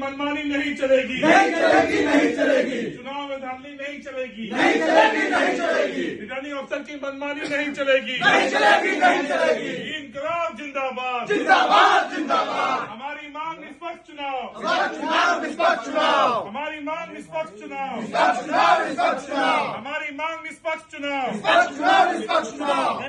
मनमानी नहीं चलेगी, नहीं चलेगी, नहीं चलेगी, चुनाव में धांधली नहीं चलेगी, नहीं चलेगी, नहीं चलेगी, रिटर्निंग अफसर की मनमानी नहीं चलेगी, नहीं चलेगी, नहीं चलेगी। इंकलाब जिंदाबाद, जिंदाबाद, जिंदाबाद। हमारी मांग निष्पक्ष चुनाव, निष्पक्ष चुनाव, निष्पक्ष चुनाव, हमारी मांग निष्पक्ष चुनाव, निष्पक्ष चुनाव, निष्पक्ष चुनाव, हमारी मांग निष्पक्ष चुनाव, निष्पक्ष चुनाव, निष्पक्ष चुनाव।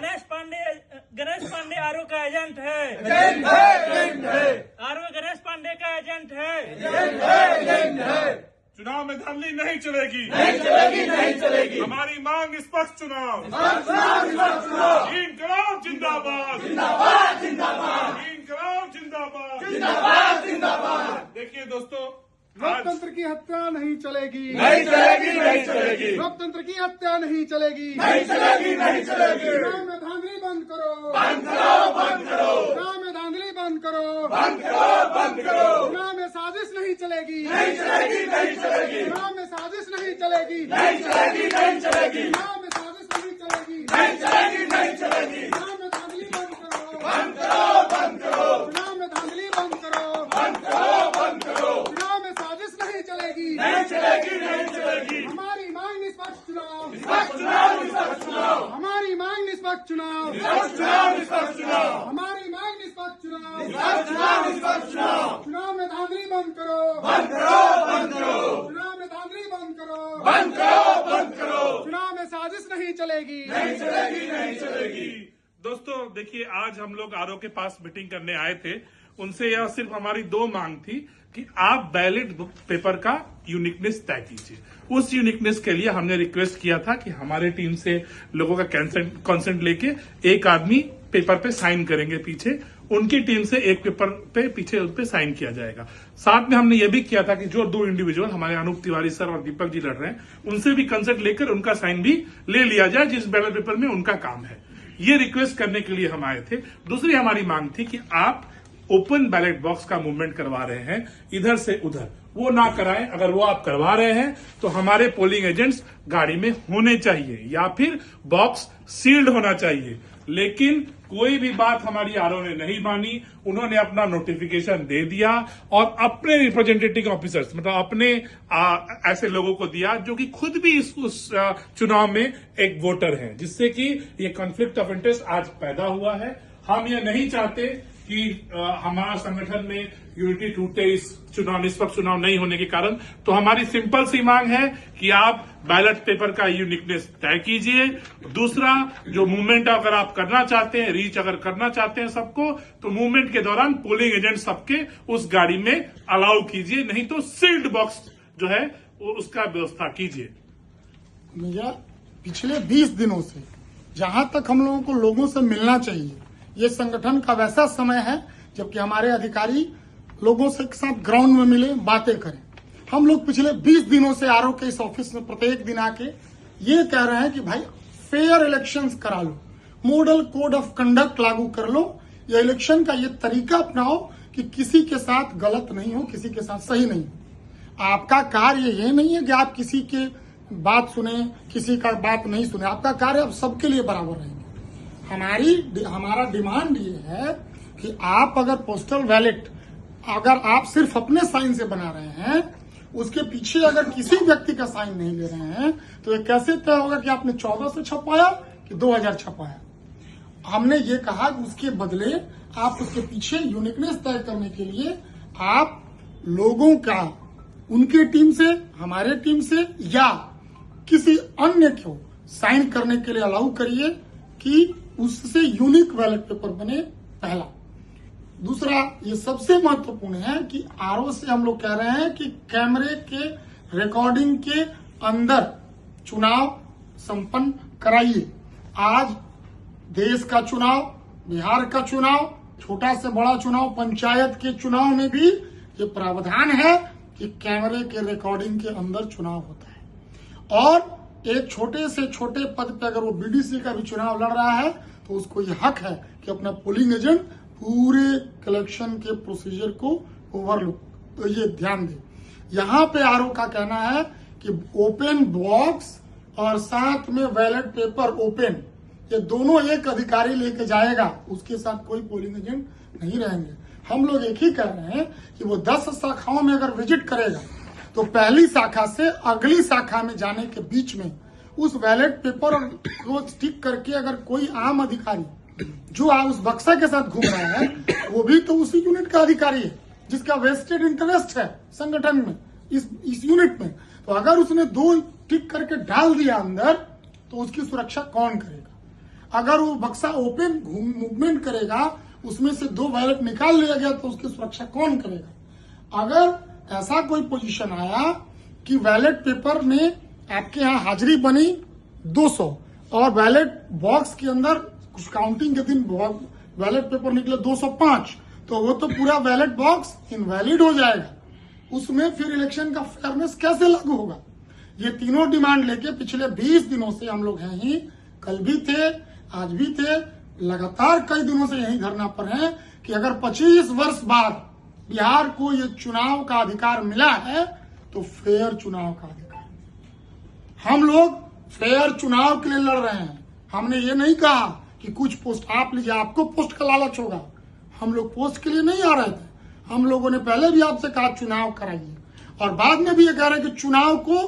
गणेश पांडे आरओ का एजेंट है, एजेंट है, एजेंट है, आरओ गणेश पांडे का एजेंट है, एजेंट है, एजेंट है। चुनाव में धांधली नहीं चलेगी, नहीं चलेगी, नहीं चलेगी। हमारी मांग निष्पक्ष चुनाव, निष्पक्ष चुनाव, निष्पक्ष चुनाव। इंकलाब जिंदाबाद, जिंदाबाद, जिंदाबाद, इंकलाब जिंदाबाद। जिंदाबाद, जिंदाबाद। देखिए दोस्तों, आज लोकतंत्र की हत्या नहीं चलेगी, नहीं चलेगी, नहीं चलेगी, लोकतंत्र की हत्या नहीं चलेगी, नहीं चलेगी, नहीं चलेगी। चुनाव में धांधली बंद करो, बंद करो, बंद करो, चुनाव में धांधली बंद करो, बंद करो, बंद करो। चुनाव में साजिश नहीं चलेगी, नहीं चलेगी, नहीं चलेगी, चुनाव में साजिश नहीं चलेगी, नहीं चलेगी, नहीं चलेगी, चुनाव में साजिश नहीं चलेगी, नहीं चलेगी, नहीं चलेगी। चुनाव में धांधली बंद करो, बंद करो, बंद करो, चुनाव में धांधली बंद करो, बंद करो, बंद करो। चुनाव में साजिश नहीं चलेगी, नहीं चलेगी, नहीं चलेगी। हमारी मांग निष्पक्ष चुनाव, निष्पक्ष चुनाव, निष्पक्ष चुनाव, हमारी मांग निष्पक्ष चुनाव, निष्पक्ष चुनाव, निष्पक्ष चुनाव, हमारी मांग निष्पक्ष चुनाव, निष्पक्ष चुनाव, निष्पक्ष चुनाव। चुनाव में धांधली बंद करो, बंद करो, बंद करो, चुनाव में धांधली बंद करो, बंद करो, बंद करो। चुनाव में साजिश नहीं चलेगी, नहीं चलेगी, नहीं चलेगी। दोस्तों देखिए, आज हम लोग आरओ के पास मीटिंग करने आए थे। उनसे यह सिर्फ हमारी दो मांग थी कि आप बैलेट पेपर का यूनिकनेस तय कीजिए। उस यूनिकनेस के लिए हमने रिक्वेस्ट किया था कि हमारे टीम से लोगों का कंसेंट लेके एक आदमी पेपर पे साइन करेंगे, पीछे उनकी टीम से एक पेपर पे पीछे उस पे साइन किया जाएगा। साथ में हमने ये भी किया था कि जो दो इंडिविजुअल हमारे अनूप तिवारी सर और दीपक जी लड़ रहे हैं, उनसे भी कंसेंट लेकर उनका साइन भी ले लिया जाए, जिस बैलेट पेपर में उनका काम है। ये रिक्वेस्ट करने के लिए हम आए थे। दूसरी हमारी मांग थी कि आप ओपन बैलेट बॉक्स का मूवमेंट करवा रहे हैं इधर से उधर, वो ना कराएं। अगर वो आप करवा रहे हैं तो हमारे पोलिंग एजेंट्स गाड़ी में होने चाहिए या फिर बॉक्स सील्ड होना चाहिए। लेकिन कोई भी बात हमारी आरओ ने नहीं मानी। उन्होंने अपना नोटिफिकेशन दे दिया और अपने रिप्रेजेंटेटिव ऑफिसर्स, मतलब अपने ऐसे लोगों को दिया जो कि खुद भी उस चुनाव में एक वोटर हैं, जिससे कि ये कॉन्फ्लिक्ट ऑफ इंटरेस्ट आज पैदा हुआ है। हम ये नहीं चाहते कि हमारा संगठन में यूनिटी टूटे इस चुनाव, निष्पक्ष चुनाव नहीं होने के कारण। तो हमारी सिंपल सी मांग है कि आप बैलेट पेपर का यूनिकनेस तय कीजिए। दूसरा, जो मूवमेंट अगर आप करना चाहते हैं, रीच अगर करना चाहते हैं सबको, तो मूवमेंट के दौरान पोलिंग एजेंट सबके उस गाड़ी में अलाउ कीजिए, नहीं तो सील्ड बॉक्स जो है वो उसका व्यवस्था कीजिए। भैया पिछले 20 दिनों से जहां तक हम लोगों को लोगों से मिलना चाहिए, ये संगठन का वैसा समय है जबकि हमारे अधिकारी लोगों से एक साथ ग्राउंड में मिले, बातें करें। हम लोग पिछले 20 दिनों से आरओ के इस ऑफिस में प्रत्येक दिन आके ये कह रहे हैं कि भाई फेयर इलेक्शंस करा लो, मॉडल कोड ऑफ कंडक्ट लागू कर लो, ये इलेक्शन का ये तरीका अपनाओ कि किसी के साथ गलत नहीं हो, किसी के साथ सही नहीं हो। आपका कार्य ये नहीं है कि आप किसी के बात सुने, किसी का बात नहीं सुने। आपका कार्य आप सबके लिए बराबर रहेंगे। हमारा डिमांड ये है कि आप अगर पोस्टल बैलेट अगर आप सिर्फ अपने साइन से बना रहे हैं, उसके पीछे अगर किसी व्यक्ति का साइन नहीं ले रहे हैं, तो ये कैसे तय होगा कि आपने 14 से छपाया कि 2000 छपाया। हमने ये कहा कि उसके बदले आप उसके पीछे यूनिकनेस तय करने के लिए आप लोगों का उनके टीम से, हमारे टीम से या किसी अन्य को साइन करने के लिए अलाउ करिए कि उससे यूनिक बैलेट पेपर बने, पहला। दूसरा, ये सबसे महत्वपूर्ण है कि आरओ से हम लोग कह रहे हैं कि कैमरे के रिकॉर्डिंग के अंदर चुनाव संपन्न कराइए। आज देश का चुनाव, बिहार का चुनाव, छोटा से बड़ा चुनाव, पंचायत के चुनाव में भी ये प्रावधान है कि कैमरे के रिकॉर्डिंग के अंदर चुनाव होता है। और एक छोटे से छोटे पद पे अगर वो बीडीसी का भी चुनाव लड़ रहा है तो उसको ये हक है कि अपना पोलिंग एजेंट पूरे कलेक्शन के प्रोसीजर को ओवरलुक, तो ये ध्यान दे। यहाँ पे आरओ का कहना है कि ओपन बॉक्स और साथ में बैलेट पेपर ओपन, ये दोनों एक अधिकारी लेके जाएगा, उसके साथ कोई पोलिंग एजेंट नहीं रहेंगे। हम लोग एक ही कह रहे हैं कि वो 10 शाखाओं में अगर विजिट करेगा तो पहली शाखा से अगली शाखा में जाने के बीच में उस बैलेट पेपर और वो स्टिक करके अगर कोई आम अधिकारी जो उस बक्सा के साथ घूम रहा है वो भी तो उसी यूनिट का अधिकारी है जिसका वेस्टेड इंटरेस्ट है संगठन में, इस यूनिट में। तो अगर उसने 2 टिक करके डाल दिया अंदर तो उसकी सुरक्षा कौन करेगा? अगर वो बक्सा ओपन मूवमेंट करेगा उसमें से 2 बैलेट निकाल लिया गया तो उसकी सुरक्षा कौन करेगा? अगर ऐसा कोई पोजीशन आया कि बैलेट पेपर में आपके यहाँ हाजिरी बनी 200 और बैलेट बॉक्स के अंदर कुछ काउंटिंग के दिन बैलेट पेपर निकले 205, तो वो तो पूरा बैलेट बॉक्स इनवैलिड हो जाएगा। उसमें फिर इलेक्शन का फेयरनेस कैसे लागू होगा? ये तीनों डिमांड लेके पिछले 20 दिनों से हम लोग हैं ही, कल भी थे, आज भी थे, लगातार कई दिनों से यही धरना पर हैं कि अगर 25 वर्ष बाद बिहार को ये चुनाव का अधिकार मिला है तो फेयर चुनाव का अधिकार। हम लोग फेयर चुनाव के लिए लड़ रहे हैं। हमने ये नहीं कहा कि कुछ पोस्ट आप लीजिए, आपको पोस्ट का लालच होगा। हम लोग पोस्ट के लिए नहीं आ रहे थे। हम लोगों ने पहले भी आपसे कहा चुनाव कराइए और बाद में भी ये कह रहे हैं कि चुनाव को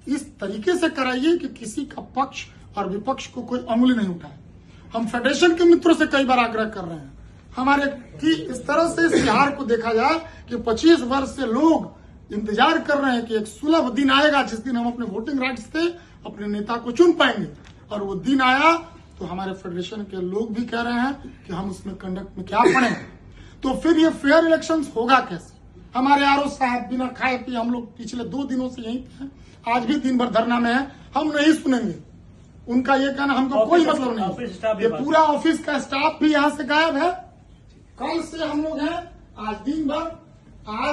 इस तरीके से कराइए कि किसी का पक्ष और विपक्ष को कोई अंगुली नहीं उठाए। हम फेडरेशन के मित्रों से कई बार आग्रह कर रहे हैं हमारे कि इस तरह से इस बिहार को देखा जाए कि 25 वर्ष से लोग इंतजार कर रहे हैं कि एक सुलभ दिन आएगा जिस दिन हम अपने वोटिंग राइट्स से अपने नेता को चुन पाएंगे, और वो दिन आया तो हमारे फेडरेशन के लोग भी कह रहे हैं कि हम उसमें कंडक्ट में क्या पढ़े। तो फिर ये फेयर इलेक्शंस होगा कैसे? हमारे आरओ साहब बिना खाए पिए, हम लोग पिछले 2 दिनों से यहीं पे हैं, आज भी दिन भर धरना में है, हम नहीं सुनेंगे उनका ये कहना, हमको कोई मतलब नहीं। ये पूरा ऑफिस का स्टाफ भी यहाँ से गायब है। कल से हम लोग हैं, आज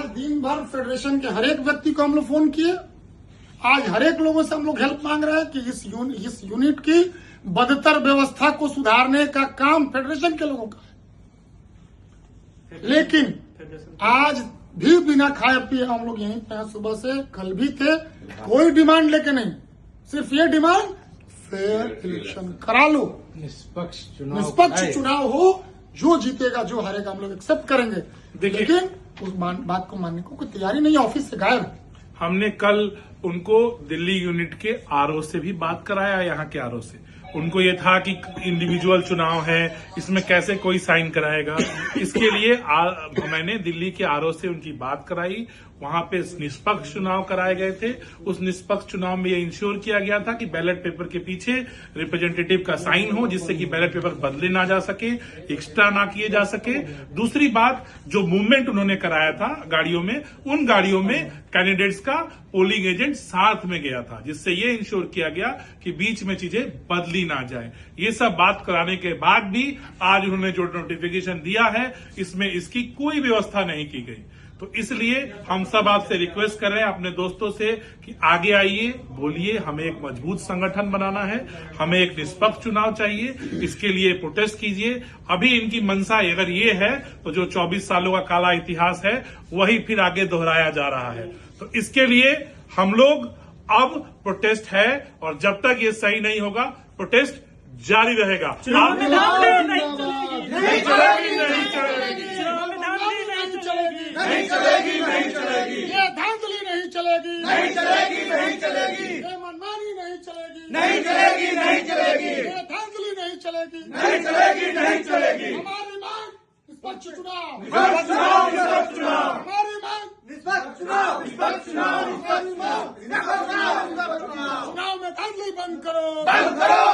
दिन भर फेडरेशन के हर एक व्यक्ति को हम लोग फोन किए। आज हर एक लोगों से हम लोग हेल्प मांग रहे हैं कि इस यूनिट की बदतर व्यवस्था को सुधारने का काम फेडरेशन के लोगों का है। लेकिन आज भी बिना खाए पिए हम लोग यहीं पे हैं सुबह से, कल भी थे, कोई डिमांड लेके नहीं, सिर्फ ये डिमांड फेयर इलेक्शन करा लो, निष्पक्ष चुनाव हो, जो जीतेगा जो हारेगा हम लोग एक्सेप्ट करेंगे। लेकिन उस बात को मानने को कोई तैयारी नहीं है, ऑफिस से गायब है। हमने कल उनको दिल्ली यूनिट के आरओ से भी बात कराया, यहाँ के आरओ से। उनको ये था कि इंडिविजुअल चुनाव है, इसमें कैसे कोई साइन कराएगा। इसके लिए मैंने दिल्ली के आरओ से उनकी बात कराई। वहां पे निष्पक्ष चुनाव कराए गए थे। उस निष्पक्ष चुनाव में ये इंश्योर किया गया था कि बैलेट पेपर के पीछे रिप्रेजेंटेटिव का साइन हो, जिससे कि बैलेट पेपर बदले ना जा सके, एक्स्ट्रा ना किए जा सके। दूसरी बात, जो मूवमेंट उन्होंने कराया था गाड़ियों में, उन गाड़ियों में कैंडिडेट्स का पोलिंग एजेंट साथ में गया था, जिससे ये इंश्योर किया गया कि बीच में चीजें बदली ना जाए। ये सब बात कराने के बाद भी आज उन्होंने जो नोटिफिकेशन दिया है इसमें इसकी कोई व्यवस्था नहीं की गई। तो इसलिए हम सब आपसे रिक्वेस्ट कर रहे हैं अपने दोस्तों से कि आगे आइए, बोलिए, हमें एक मजबूत संगठन बनाना है, हमें एक निष्पक्ष चुनाव चाहिए, इसके लिए प्रोटेस्ट कीजिए। अभी इनकी मंशा अगर ये है तो जो 24 सालों का काला इतिहास है वही फिर आगे दोहराया जा रहा है। तो इसके लिए हम लोग अब प्रोटेस्ट है, और जब तक ये सही नहीं होगा प्रोटेस्ट जारी रहेगा। चुनाव में धांधली नहीं चलेगी, नहीं चलेगी, नहीं चलेगी, चुनाव में धांधली नहीं चलेगी, नहीं चलेगी, नहीं चलेगी, ये धांधली नहीं चलेगी, नहीं चलेगी, नहीं चलेगी, ये मनमानी नहीं चलेगी, नहीं चलेगी, नहीं चलेगी, ये धांधली नहीं चलेगी, नहीं चलेगी, नहीं चलेगी। हमारी मांग निष्पक्ष चुनाव, निष्पक्ष चुनाव, निष्पक्ष चुनाव, हमारी मांग निष्पक्ष चुनाव, निष्पक्ष चुनाव, निष्पक्ष चुनाव, निष्पक्ष चुनाव, निष्पक्ष चुनाव। चुनाव में धांधली बंद करो, बंद करो,